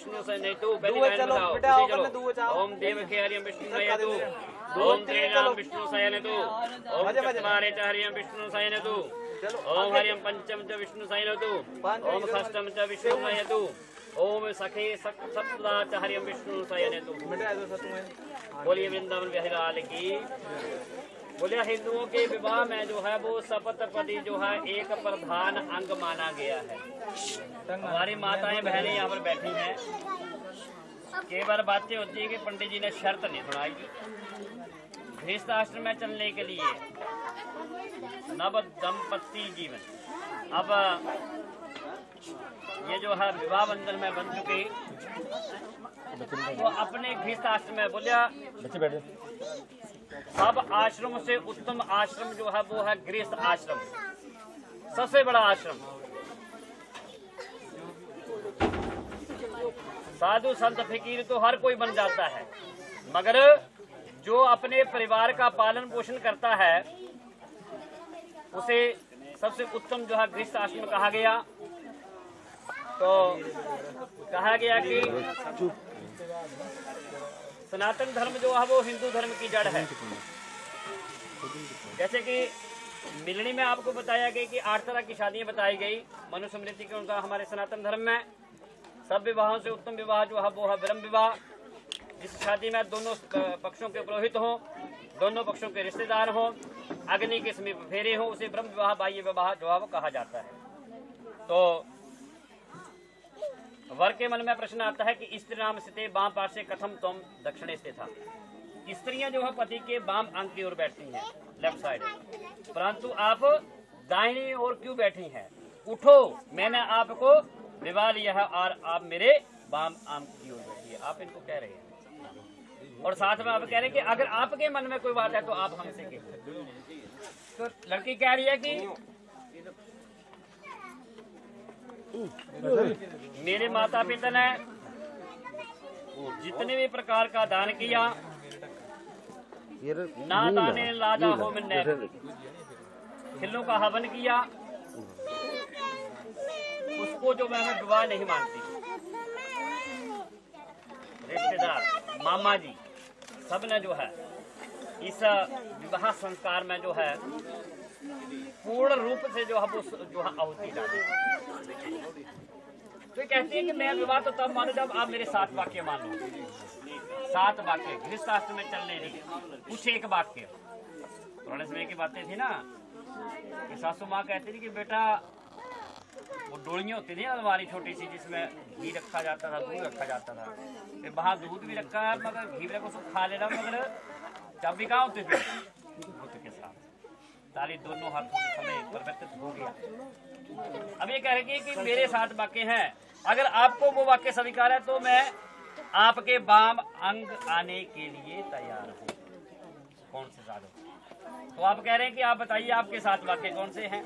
विष्णु सयनेतु पहली लाइन बताओ चलो। ओम देवकी हरियम विष्णु सयनेतु। ओम त्रिनाम विष्णु सयनेतु। ओम चत्वारे च हरियम विष्णु सयनेतु। ओम हरियम पंचम च विष्णु सयनेतु। ओम षष्ठम च विष्णु सयनेतु। ओम सखे सप्तदा च हरियम विष्णु सयनेतु। बोलिए वृंदावन बिहारी लाल की। बोलिए हिंदुओं के विवाह में जो है वो सप्तपदी जो है एक प्रधान अंग माना गया है। हमारी माताएं बहनें यहाँ पर बैठी हैं। कई बार बातें होती है कि पंडित जी ने शर्त नहीं सुनाई गृहस्थ आश्रम में चलने के लिए नव दंपति जीवन। अब ये जो है विवाह बंधन में बन चुके तो अपने गृहस्थ आश्रम में बोलिया सब आश्रम से उत्तम आश्रम जो है वो है गृहस्थ आश्रम, सबसे बड़ा आश्रम। साधु संत फकीर तो हर कोई बन जाता है, मगर जो अपने परिवार का पालन पोषण करता है उसे सबसे उत्तम जो है गृहस्थ आश्रम कहा गया। तो कहा गया कि सनातन धर्म जो है वो हिंदू धर्म की जड़ है। जैसे कि मिलनी में आपको बताया गया कि 8 तरह की शादियां बताई गई मनुस्मृति के अनुसार। हमारे सनातन धर्म में सब विवाहों से उत्तम विवाह जो है वो है ब्रह्म विवाह, जिस शादी में दोनों पक्षों के पुरोहित हों, दोनों पक्षों के रिश्तेदार हों, अग्नि के समीप फेरे हों, उसे ब्रह्म विवाह बाह्य विवाह जो है वो कहा जाता है। तो वर के मन में प्रश्न आता है कि स्त्री नाम स्थिते बाम पार्श्वे कथम तुम दक्षिणे स्थित था। स्त्रियां जो है पति के बाम अंग की ओर बैठती हैं, लेफ्ट साइड, परंतु आप दाहिनी ओर क्यों बैठी हैं? उठो, मैंने आपको विवाह लिया है और आप मेरे बाम अंग की ओर बैठिए, आप इनको कह रहे हैं। और साथ में आप कह रहे हैं कि अगर आपके मन में कोई बात है तो आप हमसे कहिए। तो लड़की कह रही है कि मेरे माता पिता ने जितने भी प्रकार का दान किया, ना दाने लादा हो मैंने खिल्लों का हवन किया, उसको जो मैं विवाह नहीं मानती। रिश्तेदार मामा जी सब ने जो है इस विवाह संस्कार में जो है पूर्ण रूप से जो है वो जो है आहुति डाली। तो कहते हैं कि मैं विवाह तो तब मानू जब आप मेरे 7 वाक्य मान लो। 7 वाक्य गृहस्थ आश्रम में चलने लिए कुछ एक वाक्य। पुराने समय की बातें थी ना कि सासू माँ कहती थी कि बेटा वो डोलियां होती थी अलमारी छोटी सी जिसमें घी रखा जाता था, दूध रखा जाता था। फिर वहाँ दूध भी रखा है मगर घी को खा लेना, मगर चाबी कहाँ होती थी के साथ ताली दोनों हाथों से समय परिवर्तित हो गया। अब ये कह रहे कि मेरे 7 वाक्य हैं, अगर आपको वो वाक्य स्वीकार है तो मैं आपके बाम अंग आने के लिए तैयार हूँ। कौन से साधु? तो आप कह रहे हैं कि आप बताइए आपके 7 वाक्य कौन से हैं?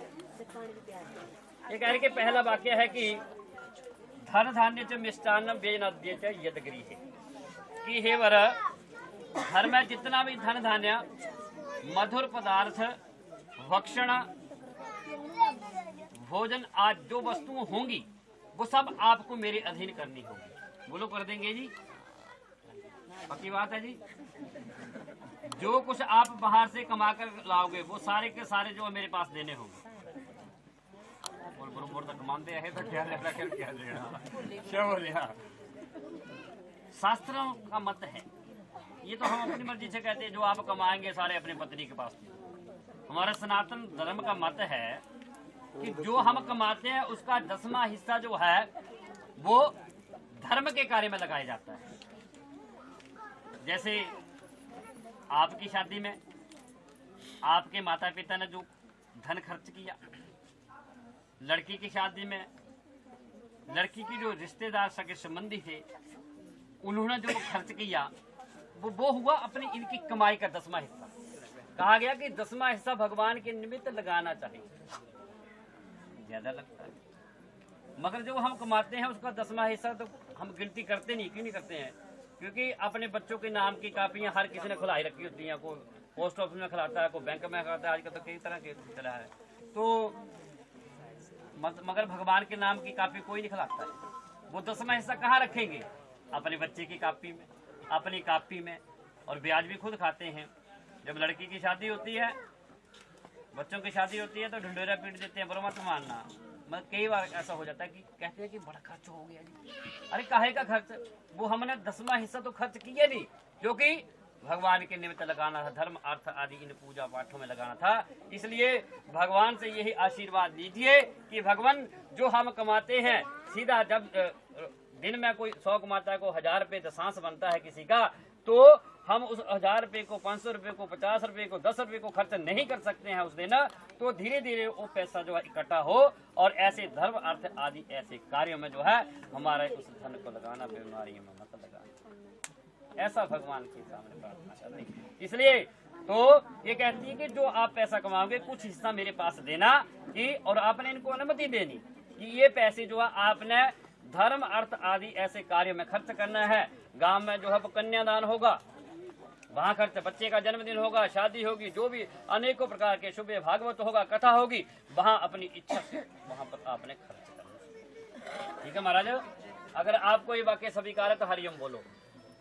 ये कह रहे कि पहला वाक्य है कि धन धान्य च मिष्टान्न व्ययनाद्य च यदगृहे, कि हे वर घर में जितना भी धन धान्य मधुर पदार्थ भक्षण भोजन आज जो वस्तुएं होंगी वो सब आपको मेरे अधीन करनी होगी। बोलो कर देंगे जी? पक्की बात है जी? जो कुछ आप बाहर से कमा कर लाओगे वो सारे के सारे जो मेरे पास देने होंगे। बरोबर तक मानते हैं तो क्या लेना क्या लेना। शास्त्रों का मत है, ये तो हम अपनी मर्जी से कहते हैं जो आप कमाएंगे सारे अपनी पत्नी के पास। हमारा सनातन धर्म का मत है कि जो हम कमाते हैं उसका 10वां हिस्सा जो है वो धर्म के कार्य में लगाया जाता है। जैसे आपकी शादी में आपके माता पिता ने जो धन खर्च किया, लड़की की शादी में लड़की की जो रिश्तेदार सगे संबंधी थे उन्होंने जो खर्च किया वो हुआ अपनी इनकी कमाई का 10वां हिस्सा। कहा गया कि 10वां हिस्सा भगवान के निमित्त लगाना चाहिए। ज्यादा लगता है, मगर जो हम कमाते हैं उसका 10वां हिस्सा तो हम गिनती करते नहीं। क्यों नहीं करते हैं? क्योंकि अपने बच्चों के नाम की कापियां हर किसी ने खुलाई रखी होती हैं। कोई पोस्ट ऑफिस में खिलाता है, कोई बैंक में खिलाता है, आजकल तो कई तरह के चला है। तो मगर भगवान के नाम की कापी कोई नहीं खिलाता है। वो 10वां हिस्सा कहाँ रखेंगे? अपने बच्चे की कापी में, अपनी कापी में, और ब्याज भी खुद खाते हैं। जब लड़की की शादी होती है, बच्चों की शादी होती है तो ढिंढोरा पीट देते हैं, बरो मत मानना। मतलब कई बार ऐसा हो जाता है कि कहते हैं कि बड़ा खर्च हो गया जी। अरे काहे का खर्च? वो हमने 10वां हिस्सा तो खर्च किया नहीं, क्योंकि भगवान के निमित्त लगाना था, धर्म अर्थ आदि इन पूजा पाठों में लगाना था। इसलिए भगवान से यही आशीर्वाद लीजिए कि भगवान जो हम कमाते हैं, सीधा जब दिन में कोई 100 कमाता है, को 1000 रुपये दशांश बनता है किसी का, तो हम उस 1000 रुपये को, 500 रुपये को, 50 रुपये को, 10 रुपये को खर्च नहीं कर सकते हैं उस दिन। तो धीरे धीरे वो पैसा जो है इकट्ठा हो और ऐसे धर्म अर्थ आदि ऐसे कार्यों में जो है हमारे उस धन को लगाना, बीमारियों में मत लगाना, ऐसा भगवान के सामने प्रार्थना कर रही है। इसलिए तो ये कहती है कि जो आप पैसा कमाओगे कुछ हिस्सा मेरे पास देना, कि और आपने इनको अनुमति देनी कि ये पैसे जो है आपने धर्म अर्थ आदि ऐसे कार्य में खर्च करना है। गांव में जो है वो कन्यादान होगा, वहाँ खर्च, बच्चे का जन्मदिन होगा, शादी होगी, जो भी अनेकों प्रकार के शुभ भागवत होगा, कथा होगी, वहाँ अपनी इच्छा से वहाँ पर आपने खर्च करना। ठीक है महाराज, अगर आपको ये वाक्य स्वीकार है तो हरिओम बोलो।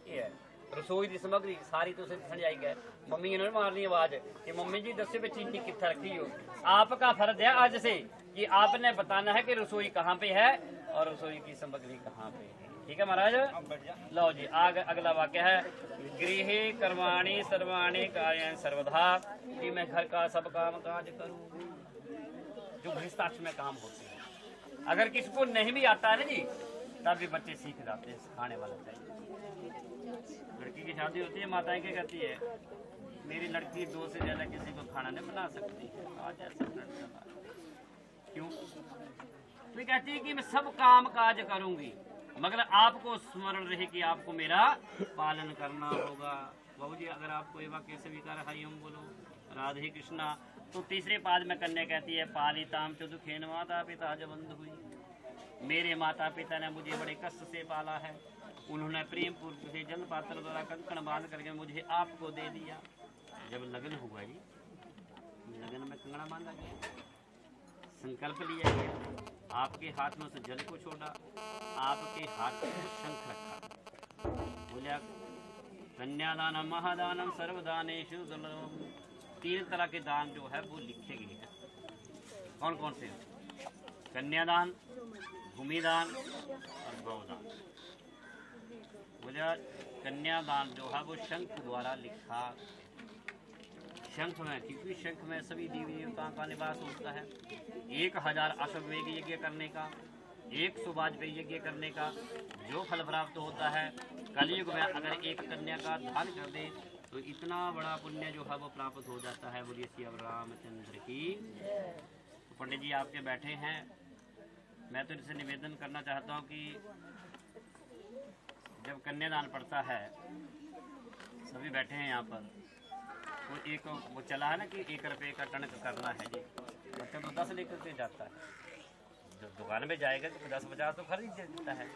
ये है रसोई की सामग्री सारी तो समझाई गए। मम्मी ने मारनी आवाज कि मम्मी जी दस्से पे चीनी कितना रखी हो। आपका फर्ज है आज से कि आपने बताना है कि रसोई कहाँ पे है और रसोई की सामग्री कहाँ पे है। ठीक है महाराज, लो जी आगे अगला वाक्य है, गृहे कर्माणि सर्वाणि कार्याणि सर्वधा, कि मैं घर का सब काम काज करूं। जो गृहस्थाश्रम में काम होते हैं, अगर किसी को नहीं भी आता है ना जी, तब भी बच्चे सीख जाते हैं, सिखाने वाला चाहिए। लड़की की शादी होती है, माताएं क्या कहती है, मेरी लड़की 2 से ज्यादा किसी को खाना नहीं बना सकती। आज ऐसा क्यों? तो कहती है कि मैं सब काम काज करूंगी, मगर आपको स्मरण रहे कि आपको मेरा पालन करना होगा। बाबू जी अगर आपको ये वाक्य स्वीकार, हरिओम बोलो, राधे कृष्णा। तो तीसरे पाद में कन्या कहती है, पालिताम चतुखेन माता पिता जबंध हुई, मेरे माता पिता ने मुझे बड़े कष्ट से पाला है, उन्होंने प्रेम पूर्वक से जल पात्र द्वारा कंकण बांध करके मुझे आपको दे दिया। जब लगन हुआ जी, लगन में कंगना बांधा गया, संकल्प लिया गया, आपके हाथ में उस जल को छोड़ा, आपके हाथ में शंख रखा, बोलिया कन्यादान महादानम सर्वदानेषु दुर्लभम। 3 तरह के दान जो है वो लिखे गए हैं। कौन कौन से? कन्यादान, भूमिदान और गौदान। बोलिया कन्यादान जो है वो शंख द्वारा लिखा, शंख में, क्योंकि शंख में सभी देवी देवताओं का निवास होता है। 1000 अश्वमेध यज्ञ करने का, 100 वाजपेयी यज्ञ करने का जो फल प्राप्त होता है, कलयुग में अगर एक कन्या का दान कर दे तो इतना बड़ा पुण्य जो है वो प्राप्त हो जाता है। बोलिए श्री रामचंद्र की। तो पंडित जी आपके बैठे हैं, मैं तो इनसे निवेदन करना चाहता हूँ कि जब कन्यादान पड़ता है, सभी बैठे हैं यहाँ पर, वो एक वो चला है ना कि 1 रुपये का टणक करना है जी, बच्चा तो 10 लेकर के जाता है, जब दुकान में जाएगा तो 10-50 तो खरीद देता है।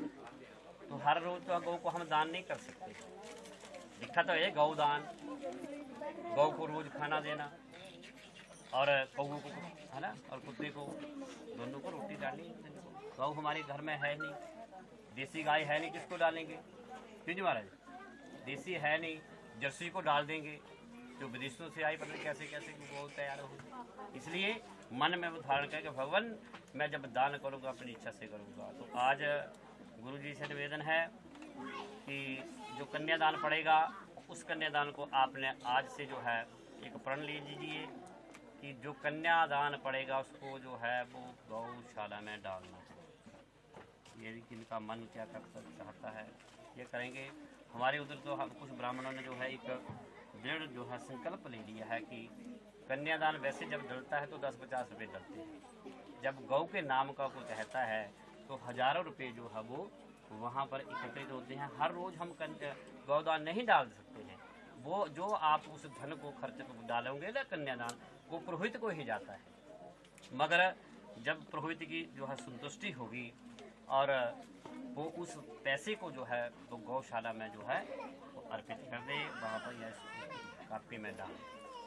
तो हर रोज तो गौ को हम दान नहीं कर सकते। लिखा तो है गौदान, गौ को रोज खाना देना, और कौओं को है ना, और कुत्ते को, दोनों को रोटी डालनी। गौ हमारे घर में है नहीं, देसी गाय है नहीं, किसको डालेंगे? क्यों जी महाराज, देसी है नहीं, जर्सी को डाल देंगे, जो विदेशों से आई पता नहीं कैसे कैसे वो तैयार हो। इसलिए मन में वो धारण करके भगवान मैं जब दान करूँगा अपनी इच्छा से करूँगा। तो आज गुरु जी से निवेदन है कि जो कन्यादान पड़ेगा उस कन्यादान को आपने आज से जो है एक प्रण ले लीजिए कि जो कन्यादान पड़ेगा उसको जो है वो गौशाला में डालना है। ये जिनका मन क्या कर चाहता है ये करेंगे। हमारे उधर तो हम कुछ ब्राह्मणों ने जो है एक दृढ़ जो है संकल्प ले लिया है कि कन्यादान वैसे जब डलता है तो 10-50 रुपये डलते हैं, जब गौ के नाम का कोई कहता है तो हजारों रुपये जो है वो वहाँ पर इकट्ठित होते हैं। हर रोज हम गौदान नहीं डाल सकते हैं, वो जो आप उस धन को खर्च डालोगे ना कन्यादान, वो पुरोहित को ही जाता है। मगर जब पुरोहित की जो है संतुष्टि होगी और वो उस पैसे को जो है वो गौशाला में जो है वो अर्पित कर दे, वहाँ पर यह कापी में डाल।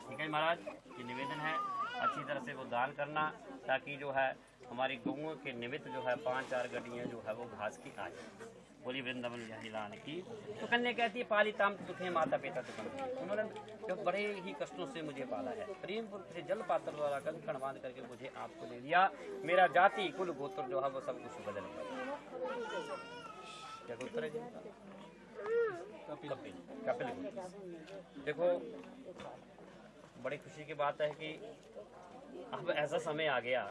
ठीक है महाराज, ये निवेदन है, अच्छी तरह से वो दान करना ताकि जो है हमारी गौओं के निमित्त जो है 5-4 गड्डियाँ जो है वो घास की आ जाए। बोली वृंदावन बिहारी लाल की। तो कन्या कहती है पालिताम दुखे माता पिता तो उन्होंने जो बड़े ही कष्टों से मुझे पाला है, प्रेम पूर्वक से जल पात्र वाला कंकण बांध करके मुझे आपको दे दिया, मेरा जाति कुल गोत्र जो है वो सब कुछ बदल गया। क्या गोत्र है जी? कपिल। देखो बड़ी खुशी की बात है कि अब ऐसा समय आ गया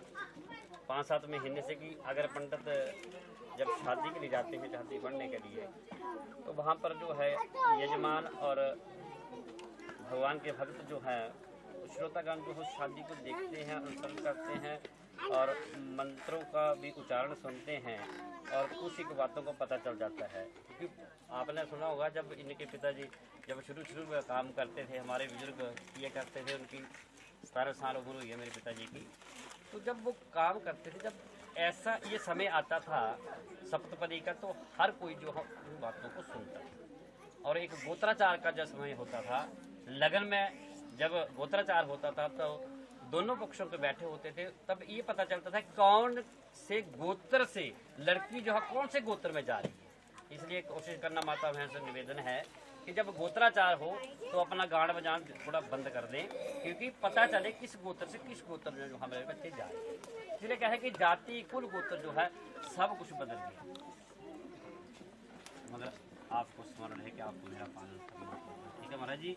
5-7 महीने से कि अगर पंडित जब शादी के लिए जाते हैं, शादी पढ़ने के लिए, तो वहाँ पर जो है यजमान और भगवान के भक्त जो हैं श्रोतागण जो है शादी को देखते हैं, अनुसरण करते हैं और मंत्रों का भी उच्चारण सुनते हैं और कुछ एक बातों को पता चल जाता है। क्योंकि आपने सुना होगा जब इनके पिताजी जब शुरू में काम करते थे, हमारे बुजुर्ग किया करते थे, उनकी 17 साल उम्र हुई है मेरे पिताजी की, तो जब वो काम करते थे, जब ऐसा ये समय आता था सप्तपदी का, तो हर कोई जो है उन बातों को सुनता था। और एक गोत्राचार का जब समय होता था, लगन में जब गोत्राचार होता था तो दोनों पक्षों पे बैठे होते थे, तब ये पता चलता था कौन से गोत्र से लड़की जो है कौन से गोत्र में जा रही है। इसलिए कोशिश करना माता बहन से निवेदन है कि जब गोत्राचार हो तो अपना गान बजान थोड़ा बंद कर दें, क्योंकि पता चले किस गोत्र से किस गोत्र में जो हमारे बच्चे जा रहे हैं। इसलिए कहे कि जाति कुल गोत्र जो है सब कुछ बदल गया, मगर आपको स्मरण है कि आपको मेरा पालन करना होगा। ठीक है महाराज जी,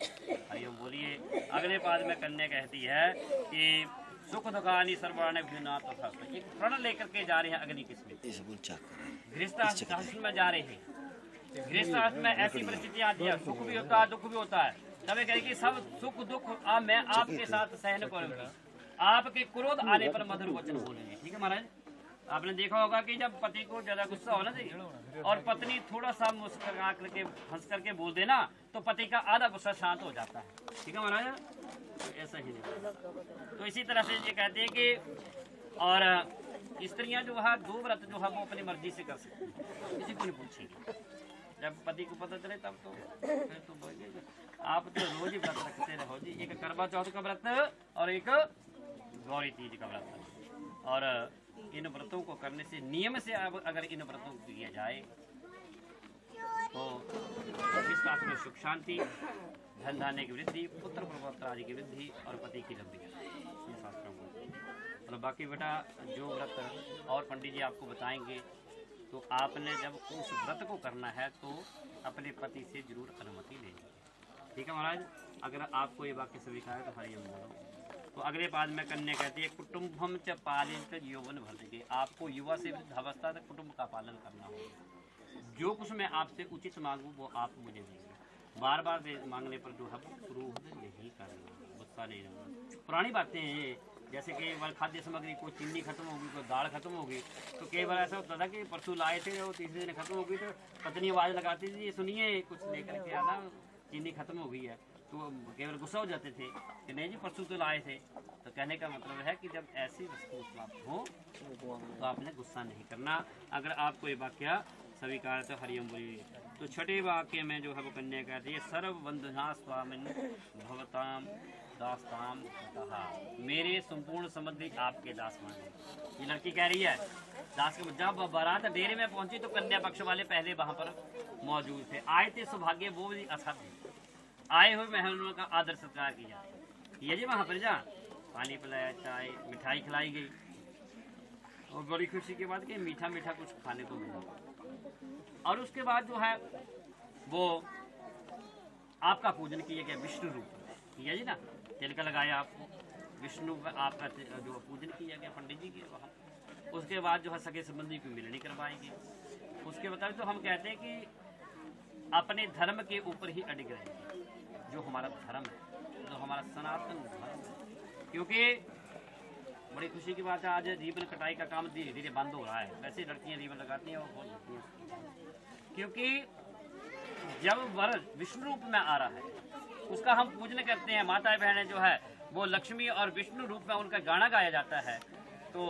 आइए बोलिए। अगले पाद में कन्या कहती है कि सुख दुखानी सर्वाण तथा एक प्रण लेकर के जा रहे हैं अग्नि किस्में, गृहस्थ में जा रहे हैं। गृहस्थ में ऐसी परिस्थितियां आती है, सुख भी होता है दुख भी होता है, तब कहे कि सब सुख दुख मैं आपके साथ सहन करूंगी, आपके क्रोध आने पर मधुर वचन बोलेंगे। ठीक है महाराज, आपने देखा होगा कि जब पति को ज्यादा गुस्सा हो ना और पत्नी थोड़ा सा मुस्कुरा करके हंस करके बोल देना तो पति का आधा गुस्सा शांत हो जाता है। ठीक है महाराज, तो ऐसा ही नहीं। तो इसी तरह से ये कहते हैं कि और स्त्रियां जो है 2 व्रत जो है वो अपनी मर्जी से कर सकती है, किसी को नहीं पूछेगी। जब पति को पता चले तब तो फिर तो बोलेंगे आप तो रोज ही व्रत रखते रहो जी, एक करवा चौथ का व्रत और एक गौरी तीज का व्रत। और इन व्रतों को करने से नियम से अगर इन व्रतों को किया जाए तो विश्वास में सुख शांति, धन धान्य की वृद्धि, पुत्र प्रपौत्र आदि की वृद्धि और पति की लंबी ये शास्त्रों को। और बाकी बेटा जो व्रत और पंडित जी आपको बताएंगे, तो आपने जब उस व्रत को करना है तो अपने पति से जरूर अनुमति लेंगे। ठीक है महाराज, अगर आपको ये वाक्य स्वीकार है तो हरिओम बोलो। तो अगले पाद में कन्या कहती है कुटुंबम च पालित यौवन भरते, आपको युवा से वृद्धावस्था तक कुटुंब का पालन करना होगा। जो कुछ मैं आपसे उचित मांगू वो आप मुझे देंगे, बार बार मांगने पर जो है क्रोध नहीं करना, गुस्सा नहीं रहना। पुरानी बातें हैं, जैसे कि बार खाद्य सामग्री कोई चीनी खत्म होगी, कोई दाल खत्म होगी, तो कई बार ऐसा होता था कि परसों लाए थे और तीसरे दिन खत्म हो गई, तो पत्नी आवाज़ लगाती थी सुनिए कुछ लेकर के आना, चीनी खत्म हो गई है। तो केवल गुस्सा हो जाते थे कि नहीं जी परसों तो लाए थे। तो कहने का मतलब है कि जब ऐसी वस्तु उपलब्ध हो तो आपने गुस्सा नहीं करना। अगर आपको ये वाक्य स्वीकार तो हरिओम बोलिए। तो छठे वाक्य में जो है वो कन्या कहती है सर्व बंधुना स्वामिन भवताम दास्ताम कहा, मेरे संपूर्ण संबंधी आपके दास माने। ये लड़की कह रही है दास के, जब बारात डेरे में पहुंची तो कन्या पक्ष वाले पहले वहां पर मौजूद थे, आए थे सौभाग्य वो भी असत्य, आए हुए मेहमानों का आदर सत्कार किया, ये जी वहाँ पर जा पानी पिलाया, चाय मिठाई खिलाई गई और बड़ी खुशी की बात कि मीठा मीठा कुछ खाने को मिला। और उसके बाद जो है वो आपका पूजन किया गया विष्णु रूप किया जी ना, तिलक लगाया आपको विष्णु आपका जो पूजन किया गया पंडित जी के वहाँ। उसके बाद जो है सगे संबंधी की मिलनी करवाएगी। उसके बाद तो हम कहते हैं कि अपने धर्म के ऊपर ही अडिग रहेंगे, जो हमारा धर्म है, जो हमारा सनातन धर्म है। क्योंकि बड़ी खुशी की बात है आज रिबन कटाई का काम धीरे धीरे बंद हो रहा है। वैसे लड़कियां रिबन लगाती हैं और बहुत लगती हैं, क्योंकि जब वर विष्णु रूप में आ रहा है उसका हम पूजन करते हैं। माता बहनें जो है वो लक्ष्मी और विष्णु रूप में उनका गाना गाया जाता है, तो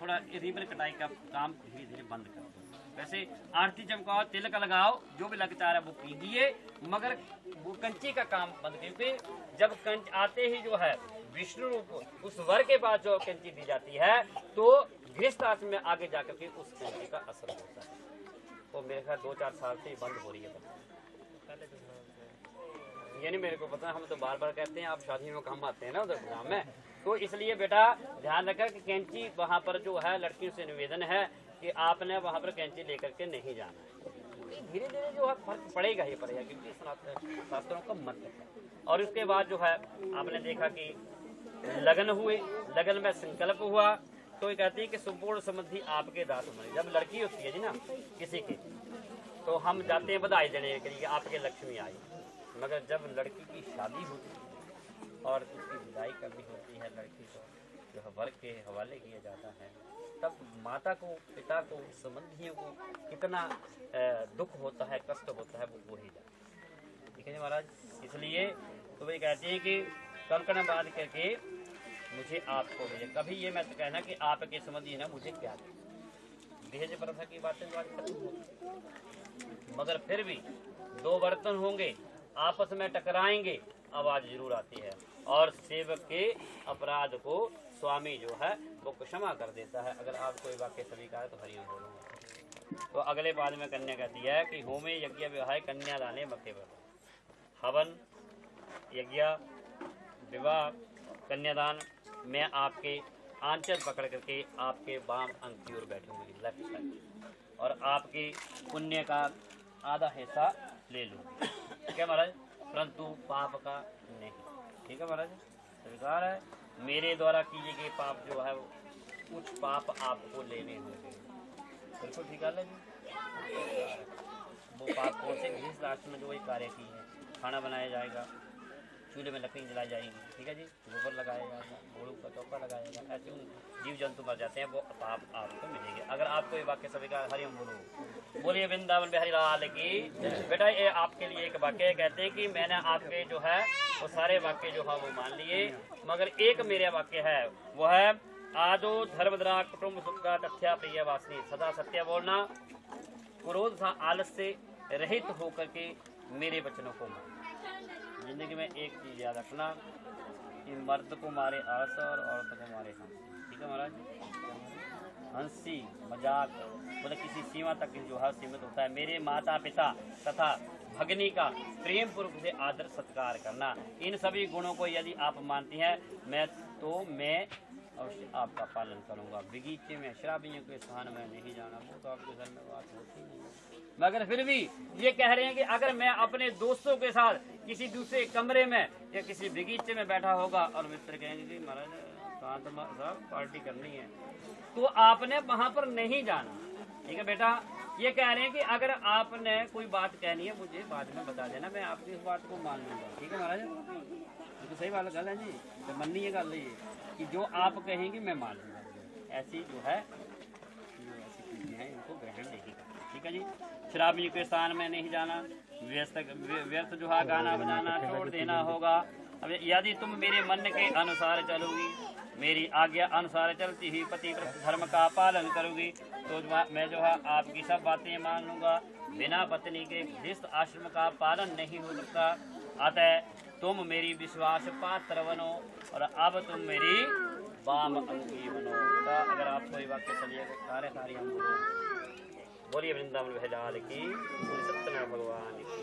थोड़ा रिबन कटाई का काम धीरे धीरे बंद कर दो। वैसे आरती चमकाओ, तिलक लगाओ, जो भी लगता है वो कीजिए, मगर वो कंची का काम बंद, क्योंकि जब कंच आते ही जो है विष्णु रूप उस वर के पास जो कंची दी जाती है तो गृहस्थ आश्रम में आगे जाकर के उस कंची का असर होता है। वो मेरे ख्याल 2-4 साल से बंद हो रही है। ये नहीं मेरे को पता, हम तो बार बार कहते हैं, आप शादी में काम आते हैं ना उधर प्रोग्राम में, तो इसलिए बेटा ध्यान रखा कि कैंची वहाँ पर जो है लड़कियों से निवेदन है कि आपने वहाँ पर कैंची लेकर के नहीं जाना है। धीरे धीरे जो है फर्क पड़ेगा ही पड़ेगा, क्योंकि शास्त्रों का मत है। और उसके बाद जो है आपने देखा कि लगन हुए, लगन में संकल्प हुआ, तो ये कहती है कि संपूर्ण समृद्धि आपके दास बने। जब लड़की होती है जी ना किसी की, तो हम जाते हैं बधाई देने के लिए आपके लक्ष्मी आई, मगर जब लड़की की शादी होती है और उसकी विदाई करनी होती है, लड़की को जो है वर के हवाले किया जाता है, तब माता को, पिता को, संबंधियों को कितना दुख होता है, कष्ट होता है, वो ही जाता। ठीक है जी महाराज। इसलिए तो वही कहते हैं कि कंकण बांध करके मुझे आपको भेजे। कभी ये मैं तो कहना कि आपके संबंधी ना मुझे क्या दहेज प्रथा की बातें खत्म होगी, मगर फिर भी 2 बर्तन होंगे, आपस में टकराएंगे, आवाज जरूर आती है, और सेवक के अपराध को स्वामी जो है वो क्षमा कर देता है। अगर आप कोई वाक्य स्वीकार तो हरिओम बोलूँगा। तो अगले बाद में कन्या कहती है कि होमे यज्ञ विवाह कन्या दाने मक्के पर, हवन, यज्ञ, विवाह, कन्यादान, मैं आपके आंचल पकड़ करके आपके वाम अंग की ओर बैठूंगी, लेफ्ट साइड, और आपके पुण्य का आधा हिस्सा ले लूँगी। ठीक है महाराज, परंतु पाप का नहीं। ठीक है महाराज, स्वीकार है। मेरे द्वारा किए गए पाप जो है कुछ पाप आपको लेने होंगे। बिल्कुल ठीक है जी। वो पाप कौन से? गृहस्थ आश्रम में जो वही कार्य की है, खाना बनाया जाएगा, चूल्हे में लकड़ी जलाई जाएगी, ठीक है जी, गोबर लगाया जाएगा, घोड़ों का चौका लगाया जाएगा, ऐसे जीव जंतु मर जाते हैं, वो पाप आपको मिलेंगे। अगर आपको ये वाक्य स्वीकार, हरिओम बोलो, बोलिए वृंदावन बिहारी लाल की। बेटा ये आपके लिए एक वाक्य कहते हैं कि मैंने आपके जो है वो सारे वाक्य जो है वो मान लिए, मगर एक मेरे वाक्य है, वो है आदो धर्मद्रा कुटुंब सुख का तथ्या प्रिय वासनी, सदा सत्य बोलना, क्रोध सा आलस से रहित होकर के मेरे वचनों को मान। जिंदगी में एक चीज याद रखना कि मर्द को मारे आलस और औरत को मारे हंसी। ठीक है महाराज, हंसी मजाक मतलब किसी सीमा तक जो है सीमित होता है। मेरे माता पिता तथा भगनी का प्रेम पूर्वक से आदर सत्कार करना, इन सभी गुणों को यदि आप मानती हैं मैं अवश्य आपका पालन करूंगा। बगीचे में शराबियों के स्थान में नहीं जाना, वो तो आपके घर में बात होती नहीं, मगर फिर भी ये कह रहे हैं कि अगर मैं अपने दोस्तों के साथ किसी दूसरे कमरे में या किसी बगीचे में बैठा होगा और मित्र कहेंगे कि महाराज शांत साहब पार्टी करनी है, तो आपने वहां पर नहीं जाना। ठीक है बेटा, ये कह रहे हैं कि अगर आपने कोई बात कहनी है मुझे बाद में बता देना, मैं आपकी इस बात को मान लूंगा। ठीक है महाराज, तो सही बात गल है जी, तो मननी है गल ये कि जो आप कहेंगे मैं मान लूंगा। ऐसी जो है ऐसी चीजें हैं इनको ग्रहण नहीं करना। ठीक है जी, शराबी के स्थान में नहीं जाना, व्यर्थ जो है गाना बजाना छोड़ देना होगा। अब यदि तुम मेरे मन के अनुसार चलोगी, मेरी आज्ञा अनुसार चलती ही पति धर्म का पालन करोगी, तो मैं जो है आपकी सब बातें मान लूंगा। बिना पत्नी के गृहस्थ आश्रम का पालन नहीं हो सकता, अतः तुम मेरी विश्वास पात्र बनो और अब तुम मेरी वाम अंगी बनो। अगर आपको ये वाक्य चलिएगा सारे हम बोलिए वृंदावन बिहारी लाल की, सत्यनारायण भगवान की।